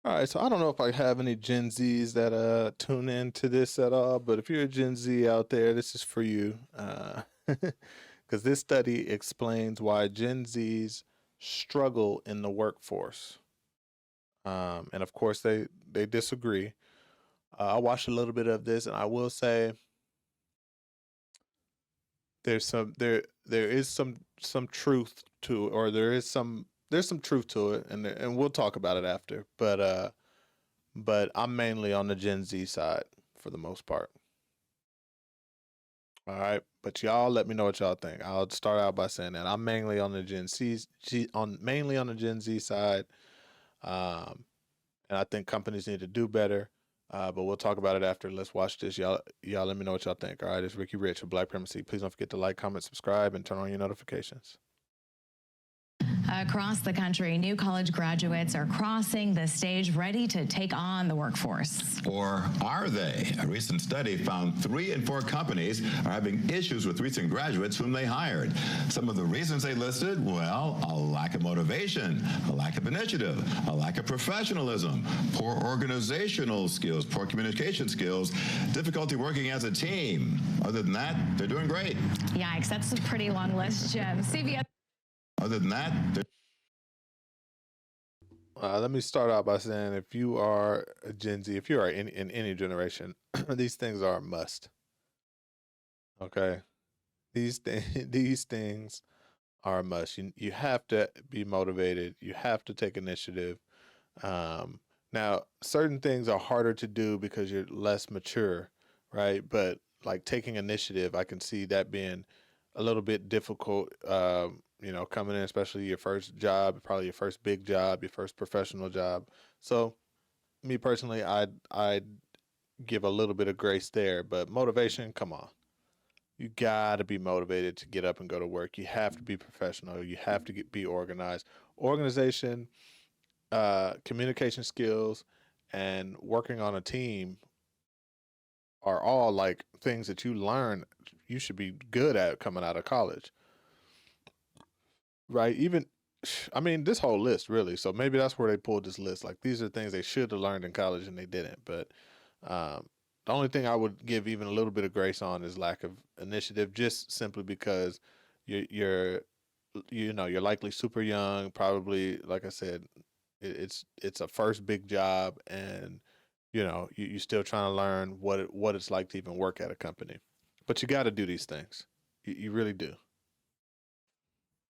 All right, so I don't know if I have any Gen Zs that tune into this at all, but if you're a Gen Z out there, this is for you. Because this study explains why Gen Zs struggle in the workforce. And of course they disagree. I watched a little bit of this, and I will say there is some truth to, or there's some truth to it, and we'll talk about it after. But I'm mainly on the Gen Z side for the most part. All right, but y'all let me know what y'all think. I'll start out by saying that I'm mainly on the mainly on the Gen Z side, um, and I think companies need to do better. But we'll talk about it after. Let's watch this. Y'all let me know what y'all think. All right, it's Ricky Rich with Black Primacy. Please don't forget to like, comment, subscribe, and turn on your notifications. Across the country, new college graduates are crossing the stage ready to take on the workforce. Or are they? A recent study found 3 in 4 companies are having issues with recent graduates whom they hired. Some of the reasons they listed, well, a lack of motivation, a lack of initiative, a lack of professionalism, poor organizational skills, poor communication skills, difficulty working as a team. Other than that, they're doing great. Yikes, that's a pretty long list, Jim. CBS. Other than that, let me start out by saying, if you are a Gen Z, if you are in any generation, these things are a must. Okay, these things are a must. You have to be motivated. You have to take initiative. Now, certain things are harder to do because you're less mature, right? But like taking initiative, I can see that being a little bit difficult. Coming in, especially your first job, probably your first big job, your first professional job. So me personally, I'd give a little bit of grace there, but motivation, come on. You gotta be motivated to get up and go to work. You have to be professional. You have to be organized. Organization, communication skills, and working on a team are all like things that you learn you should be good at coming out of college. Right. This whole list really. So maybe that's where they pulled this list. Like, these are things they should have learned in college and they didn't. But the only thing I would give even a little bit of grace on is lack of initiative, just simply because you're likely super young. Probably, like I said, it's a first big job, and you're still trying to learn what it's like to even work at a company. But you got to do these things. You really do.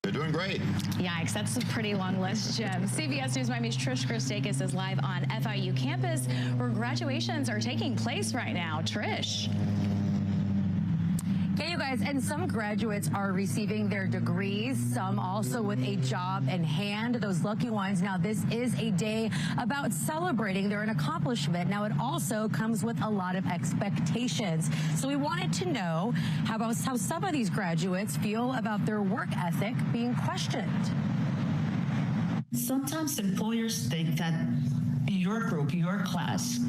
they're doing great. Yikes, that's a pretty long list, Jim. CBS News Miami's Trish Christakis is live on FIU campus, where graduations are taking place right now. Trish. Yeah, you guys, and some graduates are receiving their degrees, some also with a job in hand, those lucky ones. Now, this is a day about celebrating their accomplishment. Now, it also comes with a lot of expectations. So we wanted to know how some of these graduates feel about their work ethic being questioned. Sometimes employers think that your group, your class,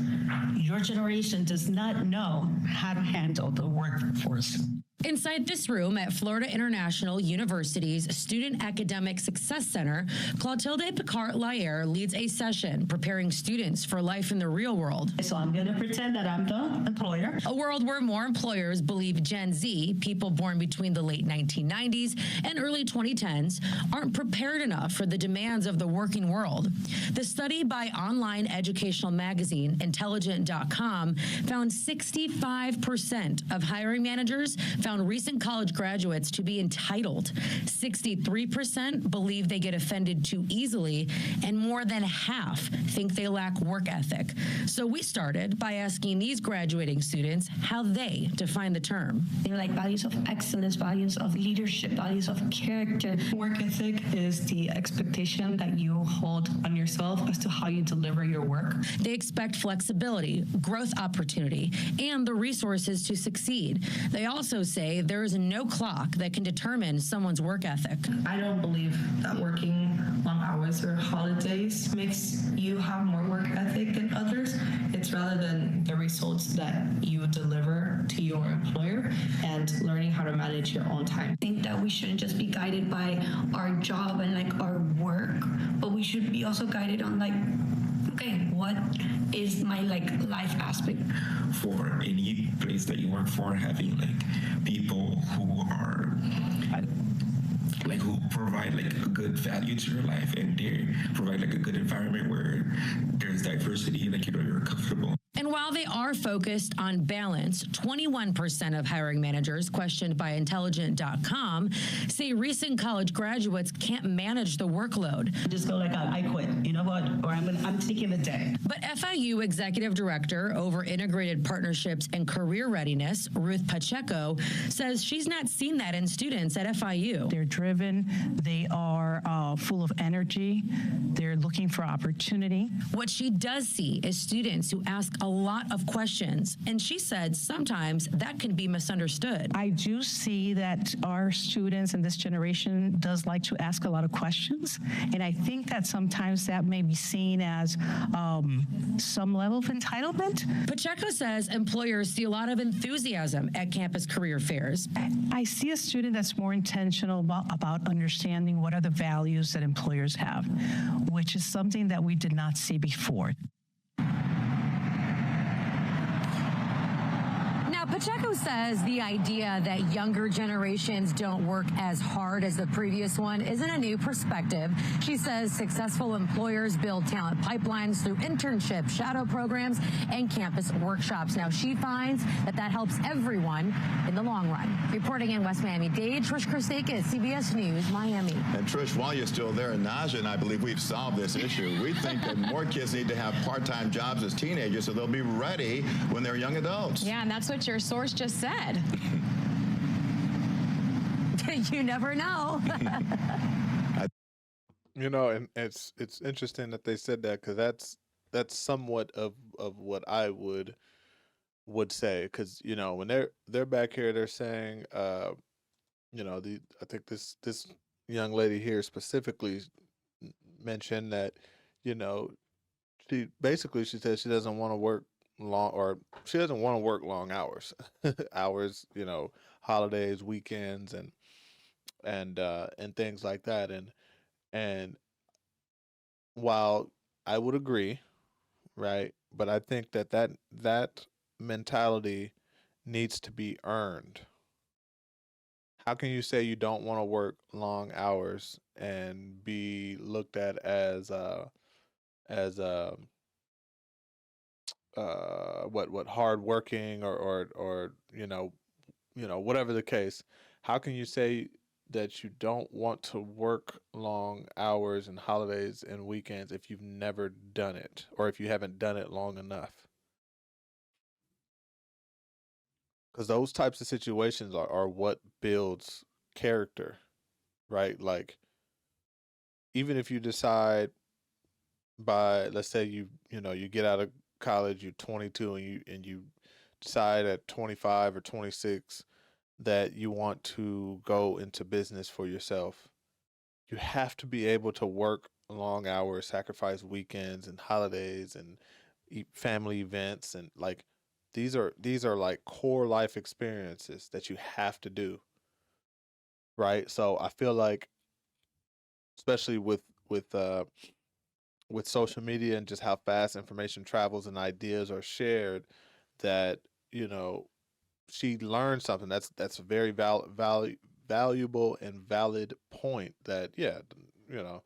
your generation does not know how to handle the workforce. Inside this room at Florida International University's Student Academic Success Center, Clotilde Picard-Layer leads a session preparing students for life in the real world. So I'm going to pretend that I'm the employer. A world where more employers believe Gen Z, people born between the late 1990s and early 2010s, aren't prepared enough for the demands of the working world. The study by online educational magazine Intelligent.com found 65% of hiring managers found recent college graduates to be entitled. 63% believe they get offended too easily, and more than half think they lack work ethic. So we started by asking these graduating students how they define the term. They're like values of excellence, values of leadership, values of character. Work ethic is the expectation that you hold on yourself as to how you deliver your work. They expect flexibility, growth opportunity, and the resources to succeed. They also say there is no clock that can determine someone's work ethic. I don't believe that working long hours or holidays makes you have more work ethic than others. It's rather than the results that you deliver to your employer. employer and learning how to manage your own time. I think that we shouldn't just be guided by our job and like our work, but we should be also guided on like, okay, what is my like life aspect? For any place that you work for, having like people who are like who provide like a good value to your life, and they provide like a good environment where there's diversity, like, you know, you're comfortable. And while they are focused on balance, 21% of hiring managers questioned by Intelligent.com say recent college graduates can't manage the workload. Just go like, I quit, you know what, or I'm taking the day. But FIU Executive Director over Integrated Partnerships and Career Readiness, Ruth Pacheco, says she's not seen that in students at FIU. They're driven, they are full of energy, they're looking for opportunity. What she does see is students who ask a lot of questions, and she said sometimes that can be misunderstood. I do see that our students in this generation does like to ask a lot of questions, and I think that sometimes that may be seen as some level of entitlement. Pacheco says employers see a lot of enthusiasm at campus career fairs. I see a student that's more intentional about understanding what are the values that employers have, which is something that we did not see before. Now, Pacheco says the idea that younger generations don't work as hard as the previous one isn't a new perspective. She says successful employers build talent pipelines through internships, shadow programs, and campus workshops. Now, she finds that that helps everyone in the long run. Reporting in West Miami-Dade, Trish Christakis, CBS News, Miami. And Trish, while you're still there, Naja and I believe we've solved this issue. We think that more kids need to have part-time jobs as teenagers so they'll be ready when they're young adults. Yeah, and that's what your source just said. You never know. You know, and it's interesting that they said that, because that's somewhat of what I would say, because you know when they're back here, they're saying, you know, I think this young lady here specifically mentioned that, you know, she said she doesn't want to work long, or she doesn't want to work long hours, you know, holidays, weekends, and things like that, and while I would agree, right, but I think that mentality needs to be earned. How can you say you don't want to work long hours and be looked at as what hardworking, or whatever the case? How can you say that you don't want to work long hours and holidays and weekends if you've never done it, or if you haven't done it long enough? Because those types of situations are what builds character, right? Like, even if you decide by, let's say you get out of college, you're 22, and you decide at 25 or 26 that you want to go into business for yourself, you have to be able to work long hours, sacrifice weekends and holidays, and family events, and like these are like core life experiences that you have to do, right? So I feel like, especially with social media and just how fast information travels and ideas are shared, that, you know, she learned something that's a very valuable and valid point, that, yeah, you know,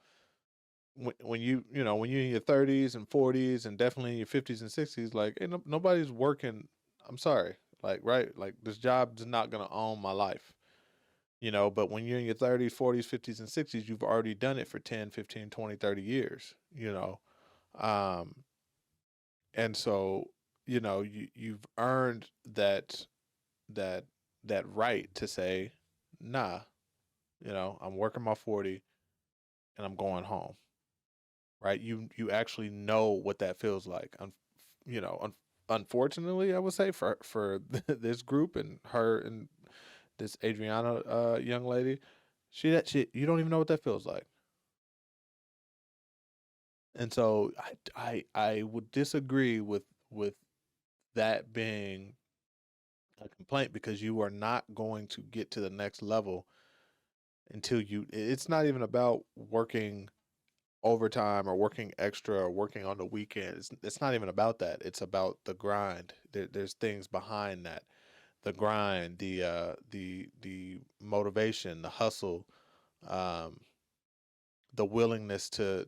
when you're in your 30s and 40s, and definitely in your 50s and 60s, like, ain't nobody's working. I'm sorry, like, right, like, this job is not going to own my life, you know. But when you're in your 30s, 40s, 50s, and 60s, you've already done it for 10, 15, 20, 30 years, you know. And so, you know, you've earned that right to say, nah, you know, I'm working my 40 and I'm going home, right? You actually know what that feels like. Unfortunately, I would say for this group and her and this Adriana young lady, she you don't even know what that feels like. And so I would disagree with that being a complaint, because you are not going to get to the next level until it's not even about working overtime or working extra or working on the weekend. It's not even about that. It's about the grind. There's things behind that. The grind, the motivation, the hustle, um, the willingness to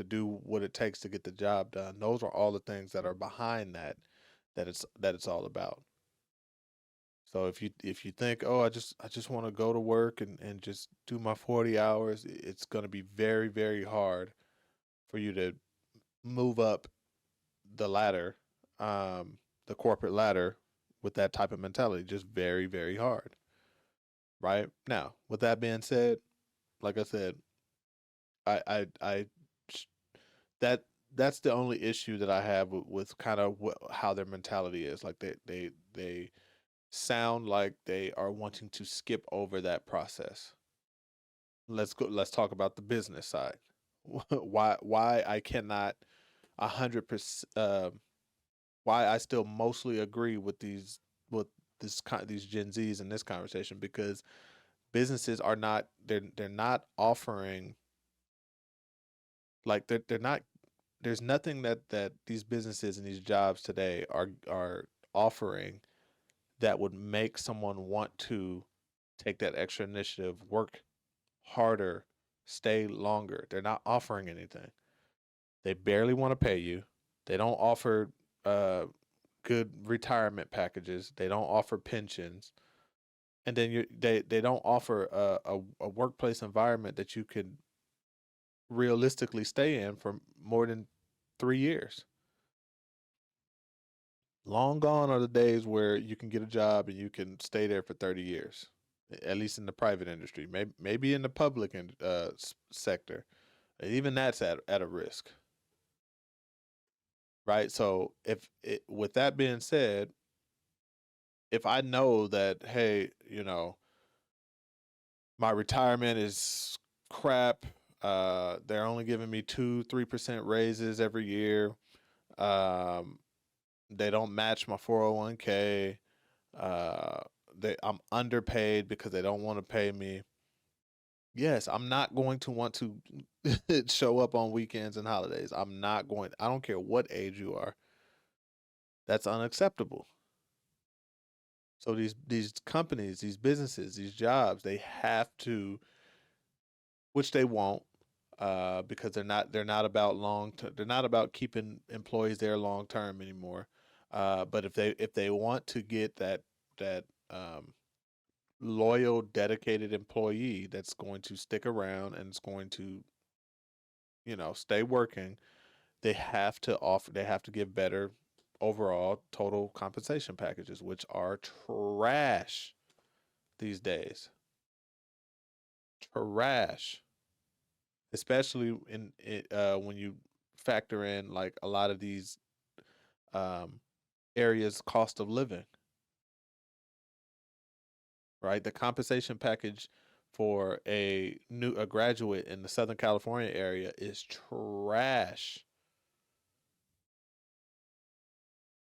do what it takes to get the job done. Those are all the things that are behind that, that it's all about. So if you think, oh, I just want to go to work and just do my 40 hours, it's going to be very, very hard for you to move up the ladder, the corporate ladder, with that type of mentality. Just very, very hard. Right now, with that being said, like I said, I that that's the only issue that I have with kind of how their mentality is. Like they sound like they are wanting to skip over that process. Let's talk about the business side. Why I cannot 100%, why I still mostly agree with these Gen Zs in this conversation, because businesses are not, they're not offering, like they're not, there's nothing that these businesses and these jobs today are offering that would make someone want to take that extra initiative, work harder, stay longer. They're not offering anything. They barely want to pay you. They don't offer uh, good retirement packages. They don't offer pensions, and then they don't offer a workplace environment that you could realistically stay in for more than 3 years. Long gone are the days where you can get a job and you can stay there for 30 years, at least in the private industry. Maybe in the public sector, even that's at a risk, right? So with that being said, if I know that, hey, my retirement is crap, they're only giving me 2-3% raises every year, um, they don't match my 401k. Uh, I'm underpaid because they don't want to pay me. Yes, I'm not going to want to show up on weekends and holidays. I'm not going. I don't care what age you are. That's unacceptable. So these companies, these businesses, these jobs, they have to, which they won't, because they're not about they're not about keeping employees there long term anymore. But if they want to get that loyal, dedicated employee that's going to stick around and is going to, stay working, they have to give better overall total compensation packages, which are trash these days. Trash. Especially when you factor in like a lot of these um, areas' cost of living, right? The compensation package for a graduate in the Southern California area is trash.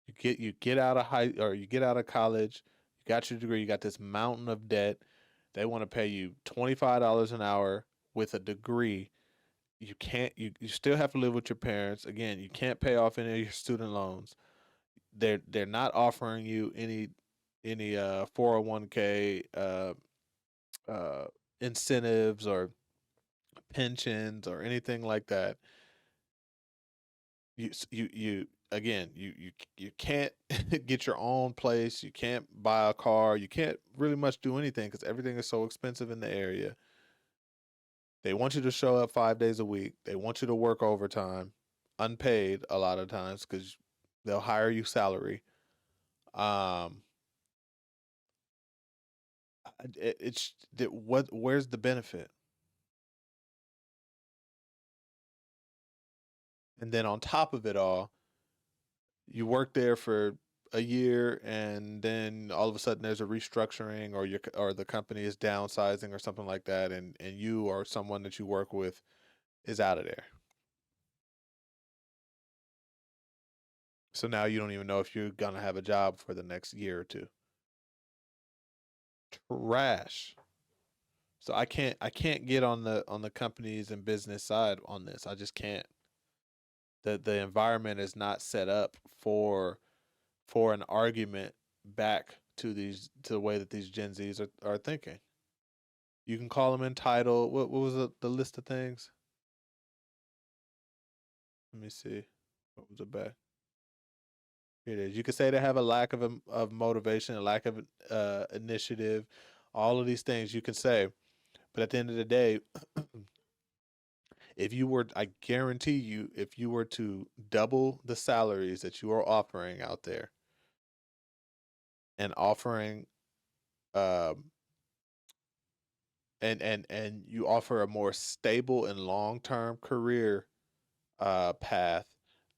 You get out of you get out of college, you got your degree, you got this mountain of debt. They want to pay you $25 an hour with a degree. You can't you still have to live with your parents. Again, you can't pay off any of your student loans. They're not offering you any 401k uh incentives or pensions or anything like that. You again, you can't get your own place, you can't buy a car, you can't really much do anything because everything is so expensive in the area. They want you to show up 5 days a week. They want you to work overtime, unpaid a lot of times because they'll hire you salary. Um, it's where's the benefit? And then on top of it all, you work there for a year, and then all of a sudden there's a restructuring, or the company is downsizing or something like that, and you or someone that you work with is out of there. So now you don't even know if you're gonna have a job for the next year or two. trash. So I can't get on the companies and business side on this. I just can't. The environment is not set up for an argument back to the way that these Gen Zs are thinking. You can call them entitled. What was the list of things? Let me see. What was it back? Here it is. You could say they have a lack of motivation, a lack of initiative, all of these things you can say. But at the end of the day, I guarantee you, if you were to double the salaries that you are offering out there and offering, um, and you offer a more stable and long-term career path,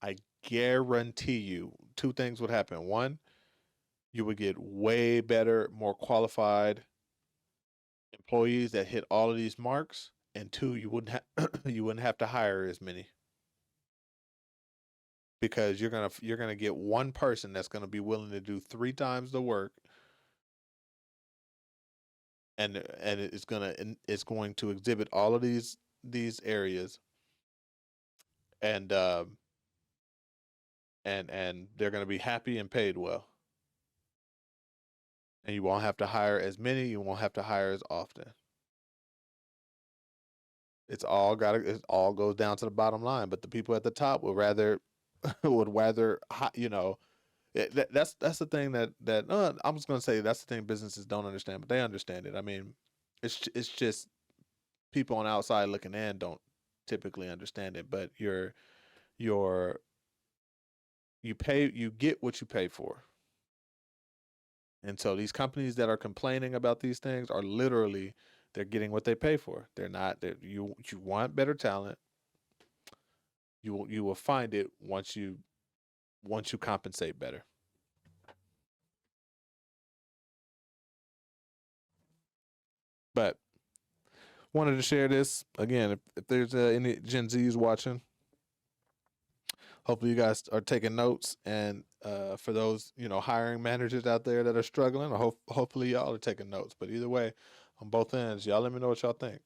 I guarantee you two things would happen. One, you would get way better, more qualified employees that hit all of these marks, and two, you wouldn't you wouldn't have to hire as many, because you're gonna get one person that's gonna be willing to do 3 times the work, and it's going to exhibit all of these areas, and and they're gonna be happy and paid well, and you won't have to hire as many, you won't have to hire as often. It all goes down to the bottom line, but the people at the top would rather that's the thing that I'm just gonna say that's the thing businesses don't understand, but they understand it. I mean, it's just people on the outside looking in don't typically understand it. But you get what you pay for, and so these companies that are complaining about these things are literally they're getting what they pay for. They're not. You want better talent. You will find it once you compensate better. But wanted to share this again. If there's any Gen Zs watching, hopefully you guys are taking notes. And for those hiring managers out there that are struggling, hopefully y'all are taking notes. But either way, on both ends, y'all let me know what y'all think.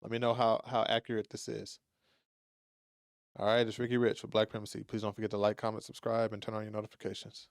Let me know how accurate this is. All right, it's Ricky Rich with Black Primacy. Please don't forget to like, comment, subscribe, and turn on your notifications.